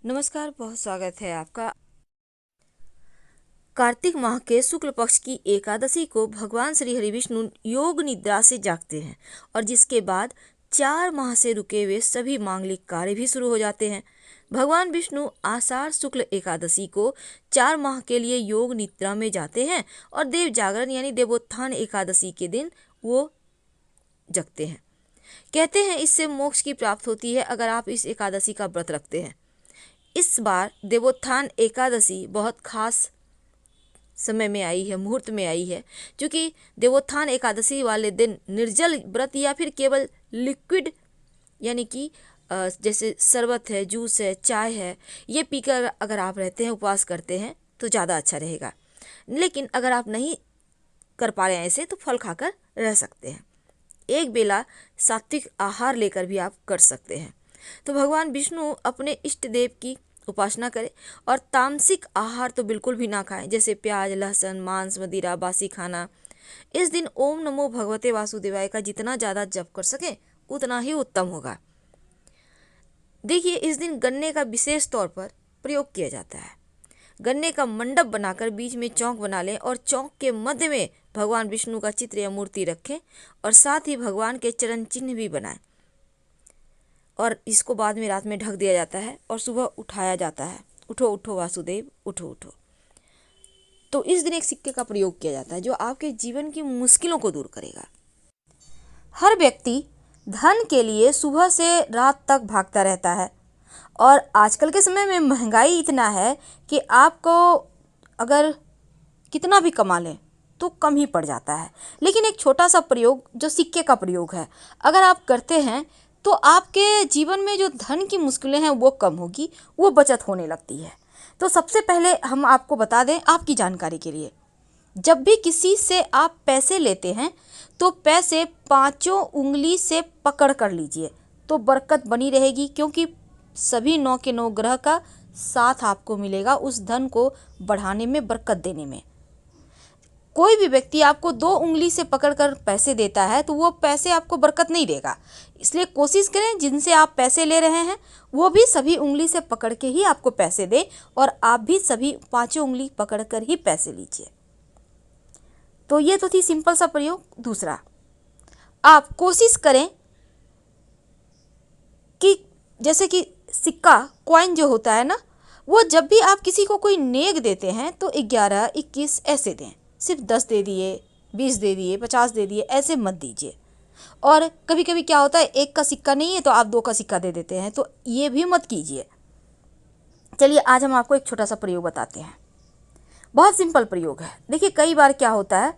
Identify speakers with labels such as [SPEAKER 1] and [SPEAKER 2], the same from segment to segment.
[SPEAKER 1] नमस्कार, बहुत स्वागत है आपका। कार्तिक माह के शुक्ल पक्ष की एकादशी को भगवान श्री हरि विष्णु योग निद्रा से जागते हैं और जिसके बाद 4 माह से रुके हुए सभी मांगलिक कार्य भी शुरू हो जाते हैं। भगवान विष्णु आषाढ़ शुक्ल एकादशी को 4 माह के लिए योग निद्रा में जाते हैं और देव जागरण यानी देवोत्थान एकादशी के दिन वो जगते हैं। कहते हैं इससे मोक्ष की प्राप्ति होती है अगर आप इस एकादशी का व्रत रखते हैं। इस बार देवोत्थान एकादशी बहुत खास समय में आई है, मुहूर्त में आई है, क्योंकि देवोत्थान एकादशी वाले दिन निर्जल व्रत या फिर केवल लिक्विड यानी कि जैसे शरबत है, जूस है, चाय है, ये पीकर अगर आप रहते हैं, उपवास करते हैं तो ज़्यादा अच्छा रहेगा। लेकिन अगर आप नहीं कर पा रहे हैं ऐसे तो फल खाकर रह सकते हैं। एक बेला सात्विक आहार लेकर भी आप कर सकते हैं। तो भगवान विष्णु अपने इष्ट देव की उपासना करें और तामसिक आहार तो बिल्कुल भी ना खाएं, जैसे प्याज, लहसुन, मांस, मदिरा, बासी खाना। इस दिन ओम नमो भगवते वासुदेवाय का जितना ज़्यादा जप कर सकें उतना ही उत्तम होगा। देखिए, इस दिन गन्ने का विशेष तौर पर प्रयोग किया जाता है। गन्ने का मंडप बनाकर बीच में चौक बना लें और चौक के मध्य में भगवान विष्णु का चित्र या मूर्ति रखें और साथ ही भगवान के चरण चिन्ह भी बनाएं और इसको बाद में रात में ढक दिया जाता है और सुबह उठाया जाता है। उठो उठो वासुदेव, उठो उठो। तो इस दिन एक सिक्के का प्रयोग किया जाता है जो आपके जीवन की मुश्किलों को दूर करेगा। हर व्यक्ति धन के लिए सुबह से रात तक भागता रहता है और आजकल के समय में महंगाई इतना है कि आपको अगर कितना भी कमा लें तो कम ही पड़ जाता है। लेकिन एक छोटा सा प्रयोग जो सिक्के का प्रयोग है, अगर आप करते हैं तो आपके जीवन में जो धन की मुश्किलें हैं वो कम होगी, वो बचत होने लगती है। तो सबसे पहले हम आपको बता दें आपकी जानकारी के लिए, जब भी किसी से आप पैसे लेते हैं तो पैसे 5 उंगली से पकड़ कर लीजिए तो बरकत बनी रहेगी, क्योंकि सभी 9 के 9 ग्रह का साथ आपको मिलेगा उस धन को बढ़ाने में, बरकत देने में। कोई भी व्यक्ति आपको 2 उंगली से पकड़कर पैसे देता है तो वो पैसे आपको बरकत नहीं देगा। इसलिए कोशिश करें जिनसे आप पैसे ले रहे हैं वो भी सभी उंगली से पकड़ के ही आपको पैसे दें और आप भी सभी 5 उंगली पकड़कर ही पैसे लीजिए। तो ये तो थी सिंपल सा प्रयोग। दूसरा, आप कोशिश करें कि जैसे कि सिक्का, कॉइन जो होता है ना, वो जब भी आप किसी को कोई नेक देते हैं तो 11, 21 ऐसे दें। सिर्फ 10 दे दिए, 20 दे दिए, 50 दे दिए, ऐसे मत दीजिए। और कभी कभी क्या होता है, 1 का सिक्का नहीं है तो आप 2 का सिक्का दे देते हैं, तो ये भी मत कीजिए। चलिए आज हम आपको एक छोटा सा प्रयोग बताते हैं। बहुत सिंपल प्रयोग है। देखिए, कई बार क्या होता है,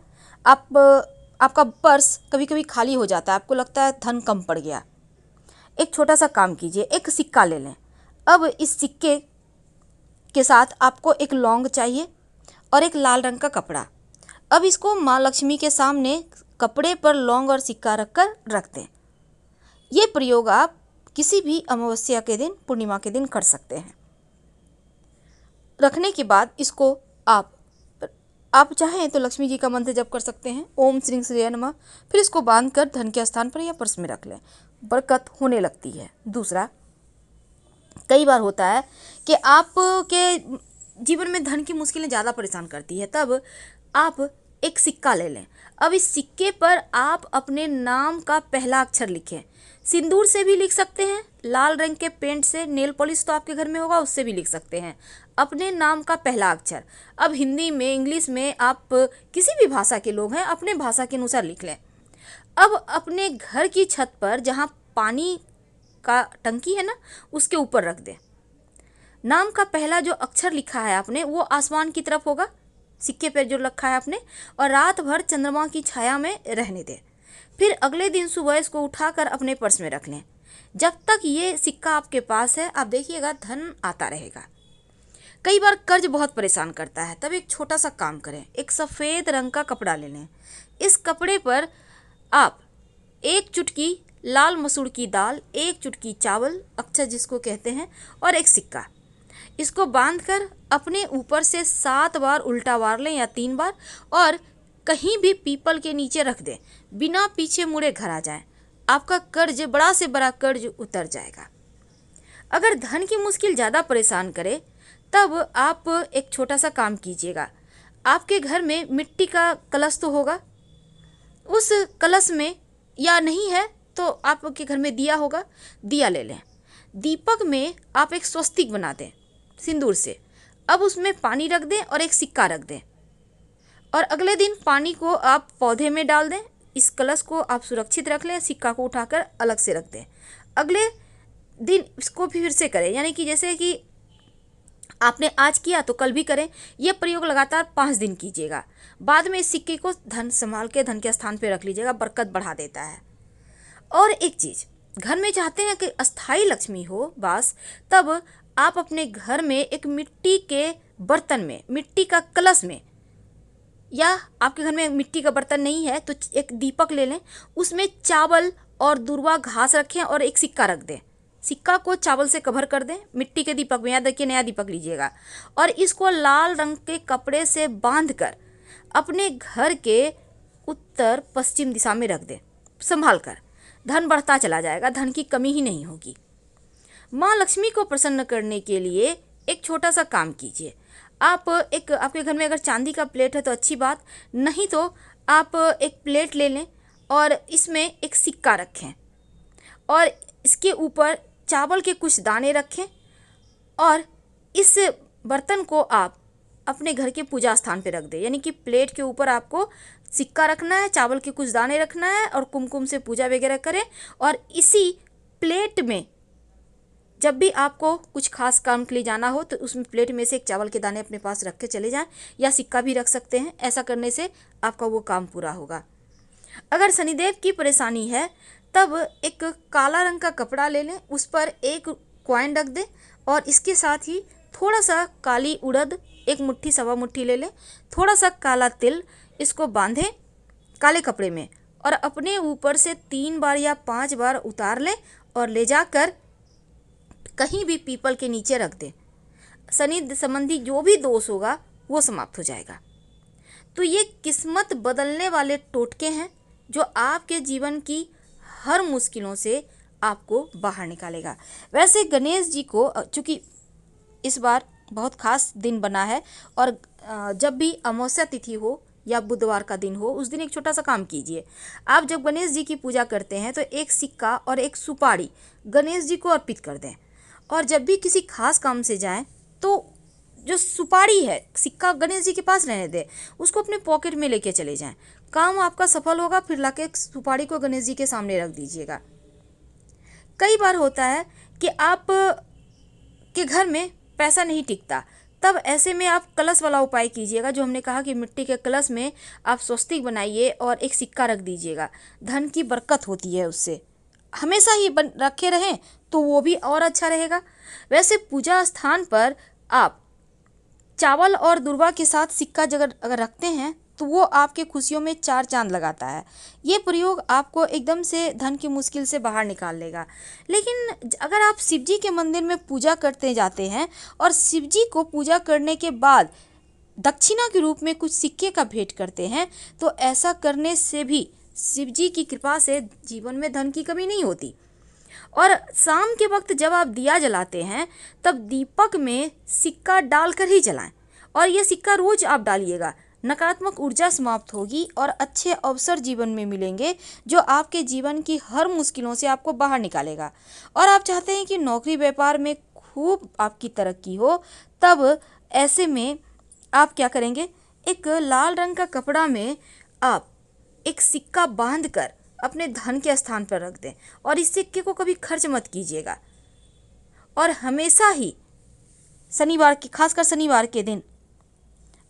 [SPEAKER 1] आपका पर्स कभी कभी खाली हो जाता है, आपको लगता है धन कम पड़ गया। एक छोटा सा काम कीजिए, एक सिक्का ले लें। अब इस सिक्के के साथ आपको एक लौंग चाहिए और एक लाल रंग का कपड़ा। अब इसको माँ लक्ष्मी के सामने कपड़े पर लौंग और सिक्का रखकर रख दें। ये प्रयोग आप किसी भी अमावस्या के दिन, पूर्णिमा के दिन कर सकते हैं। रखने के बाद इसको आप चाहें तो लक्ष्मी जी का मंत्र जप कर सकते हैं, ओम श्री श्रेय नमः। फिर इसको बांधकर धन के स्थान पर या पर्स में रख लें, बरकत होने लगती है। दूसरा, कई बार होता है कि आपके जीवन में धन की मुश्किलें ज़्यादा परेशान करती है, तब आप एक सिक्का ले लें। अब इस सिक्के पर आप अपने नाम का पहला अक्षर लिखें। सिंदूर से भी लिख सकते हैं, लाल रंग के पेंट से, नेल पॉलिश तो आपके घर में होगा उससे भी लिख सकते हैं अपने नाम का पहला अक्षर। अब हिंदी में, इंग्लिश में, आप किसी भी भाषा के लोग हैं अपने भाषा के अनुसार लिख लें। अब अपने घर की छत पर जहाँ पानी का टंकी है ना, उसके ऊपर रख दें। नाम का पहला जो अक्षर लिखा है आपने वो आसमान की तरफ होगा, सिक्के पर जो रखा है आपने, और रात भर चंद्रमा की छाया में रहने दें। फिर अगले दिन सुबह इसको उठाकर अपने पर्स में रख लें। जब तक ये सिक्का आपके पास है आप देखिएगा धन आता रहेगा। कई बार कर्ज बहुत परेशान करता है, तब एक छोटा सा काम करें, एक सफ़ेद रंग का कपड़ा ले लें। इस कपड़े पर आप 1 चुटकी लाल मसूर की दाल, 1 चुटकी चावल, अक्षर जिसको कहते हैं, और एक सिक्का, इसको बांधकर अपने ऊपर से 7 बार उल्टा वार लें या 3 बार, और कहीं भी पीपल के नीचे रख दें। बिना पीछे मुड़े घर आ जाएं, आपका कर्ज, बड़ा से बड़ा कर्ज उतर जाएगा। अगर धन की मुश्किल ज़्यादा परेशान करे तब आप एक छोटा सा काम कीजिएगा। आपके घर में मिट्टी का कलश तो होगा, उस कलश में, या नहीं है तो आपके घर में दिया होगा, दिया ले लें। दीपक में आप एक स्वस्तिक बना दें सिंदूर से। अब उसमें पानी रख दें और एक सिक्का रख दें, और अगले दिन पानी को आप पौधे में डाल दें। इस कलश को आप सुरक्षित रख लें, सिक्का को उठाकर अलग से रख दें। अगले दिन इसको फिर से करें, यानी कि जैसे कि आपने आज किया तो कल भी करें। यह प्रयोग लगातार 5 दिन कीजिएगा। बाद में इस सिक्के को धन संभाल के धन के स्थान पे रख लीजिएगा, बरकत बढ़ा देता है। और एक चीज़, घर में चाहते हैं कि अस्थाई लक्ष्मी हो वास, तब आप अपने घर में एक मिट्टी के बर्तन में, मिट्टी का कलश में, या आपके घर में मिट्टी का बर्तन नहीं है तो एक दीपक ले लें, उसमें चावल और दूर्वा घास रखें और एक सिक्का रख दें। सिक्का को चावल से कवर कर दें मिट्टी के दीपक में। याद देखिए, नया दीपक लीजिएगा और इसको लाल रंग के कपड़े से बांधकर अपने घर के उत्तर पश्चिम दिशा में रख दें संभाल कर। धन बढ़ता चला जाएगा, धन की कमी ही नहीं होगी। माँ लक्ष्मी को प्रसन्न करने के लिए एक छोटा सा काम कीजिए। आप एक, आपके घर में अगर चांदी का प्लेट है तो अच्छी बात, नहीं तो आप एक प्लेट ले लें और इसमें एक सिक्का रखें और इसके ऊपर चावल के कुछ दाने रखें, और इस बर्तन को आप अपने घर के पूजा स्थान पे रख दें। यानी कि प्लेट के ऊपर आपको सिक्का रखना है, चावल के कुछ दाने रखना है और कुमकुम से पूजा वगैरह करें। और इसी प्लेट में जब भी आपको कुछ खास काम के लिए जाना हो तो उसमें प्लेट में से एक चावल के दाने अपने पास रख के चले जाएं, या सिक्का भी रख सकते हैं। ऐसा करने से आपका वो काम पूरा होगा। अगर शनिदेव की परेशानी है तब एक काला रंग का कपड़ा ले लें, उस पर एक कॉइन रख दें और इसके साथ ही थोड़ा सा काली उड़द, एक मुट्ठी सवा मुट्ठी ले लें, थोड़ा सा काला तिल, इसको बांधें काले कपड़े में और अपने ऊपर से 3 बार या 5 बार उतार लें और ले जाकर कहीं भी पीपल के नीचे रख दें। शनि संबंधी जो भी दोष होगा वो समाप्त हो जाएगा। तो ये किस्मत बदलने वाले टोटके हैं जो आपके जीवन की हर मुश्किलों से आपको बाहर निकालेगा। वैसे गणेश जी को, चूँकि इस बार बहुत खास दिन बना है, और जब भी अमावस्या तिथि हो या बुधवार का दिन हो, उस दिन एक छोटा सा काम कीजिए। आप जब गणेश जी की पूजा करते हैं तो एक सिक्का और एक सुपारी गणेश जी को अर्पित कर दें, और जब भी किसी खास काम से जाएं तो जो सुपारी है, सिक्का गणेश जी के पास रहने दें, उसको अपने पॉकेट में लेके चले जाएं। काम आपका सफल होगा। फिर लाके सुपारी को गणेश जी के सामने रख दीजिएगा। कई बार होता है कि आप के घर में पैसा नहीं टिकता, तब ऐसे में आप कलश वाला उपाय कीजिएगा, जो हमने कहा कि मिट्टी के कलश में आप स्वस्तिक बनाइए और एक सिक्का रख दीजिएगा। धन की बरकत होती है उससे, हमेशा ही रखे रहें तो वो भी और अच्छा रहेगा। वैसे पूजा स्थान पर आप चावल और दूर्वा के साथ सिक्का अगर रखते हैं तो वो आपके खुशियों में 4 चांद लगाता है। ये प्रयोग आपको एकदम से धन की मुश्किल से बाहर निकाल लेगा। लेकिन अगर आप शिव जी के मंदिर में पूजा करते जाते हैं और शिव जी को पूजा करने के बाद दक्षिणा के रूप में कुछ सिक्के का भेंट करते हैं, तो ऐसा करने से भी शिव जी की कृपा से जीवन में धन की कमी नहीं होती। और शाम के वक्त जब आप दिया जलाते हैं तब दीपक में सिक्का डालकर ही जलाएं, और ये सिक्का रोज आप डालिएगा। नकारात्मक ऊर्जा समाप्त होगी और अच्छे अवसर जीवन में मिलेंगे, जो आपके जीवन की हर मुश्किलों से आपको बाहर निकालेगा। और आप चाहते हैं कि नौकरी व्यापार में खूब आपकी तरक्की हो, तब ऐसे में आप क्या करेंगे, एक लाल रंग का कपड़ा में आप एक सिक्का बांध कर अपने धन के स्थान पर रख दें, और इस सिक्के को कभी खर्च मत कीजिएगा। और हमेशा ही शनिवार की, खासकर शनिवार के दिन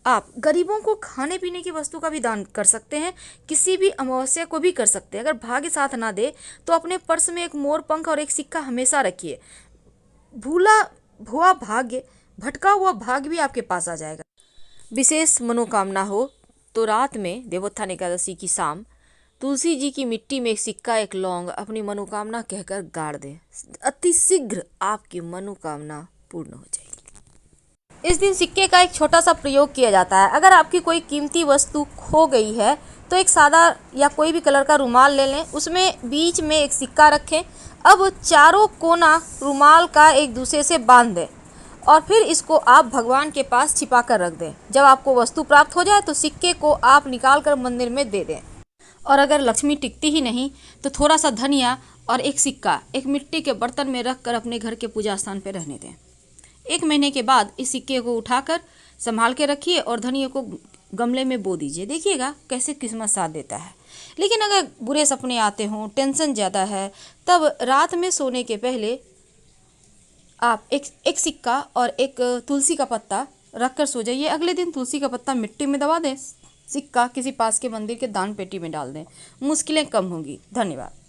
[SPEAKER 1] आप गरीबों को खाने पीने की वस्तु का भी दान कर सकते हैं। किसी भी अमावस्या को भी कर सकते हैं। अगर भाग्य साथ ना दे तो अपने पर्स में एक मोर पंख और एक सिक्का हमेशा रखिए। भूला हुआ भाग्य, भटका हुआ भाग्य भी आपके पास आ जाएगा। विशेष मनोकामना हो तो रात में देवोत्थान एकादशी की शाम तुलसी जी की मिट्टी में एक सिक्का, एक लौंग अपनी मनोकामना कहकर गाड़ दें। अति शीघ्र आपकी मनोकामना पूर्ण हो जाएगी। इस दिन सिक्के का एक छोटा सा प्रयोग किया जाता है। अगर आपकी कोई कीमती वस्तु खो गई है तो एक सादा या कोई भी कलर का रुमाल ले लें, उसमें बीच में एक सिक्का रखें। अब चारों कोना रुमाल का एक दूसरे से बांध दें और फिर इसको आप भगवान के पास छिपा कर रख दें। जब आपको वस्तु प्राप्त हो जाए तो सिक्के को आप निकाल कर मंदिर में दे दें। और अगर लक्ष्मी टिकती ही नहीं तो थोड़ा सा धनिया और एक सिक्का एक मिट्टी के बर्तन में रख कर अपने घर के पूजा स्थान पर रहने दें। 1 महीने के बाद इस सिक्के को उठाकर संभाल के रखिए और धनिया को गमले में बो दीजिए। देखिएगा कैसे किस्मत साथ देता है। लेकिन अगर बुरे सपने आते हों, टेंशन ज़्यादा है, तब रात में सोने के पहले आप एक सिक्का और एक तुलसी का पत्ता रख कर सो जाइए। अगले दिन तुलसी का पत्ता मिट्टी में दबा दें, सिक्का किसी पास के मंदिर के दान पेटी में डाल दें। मुश्किलें कम होंगी। धन्यवाद।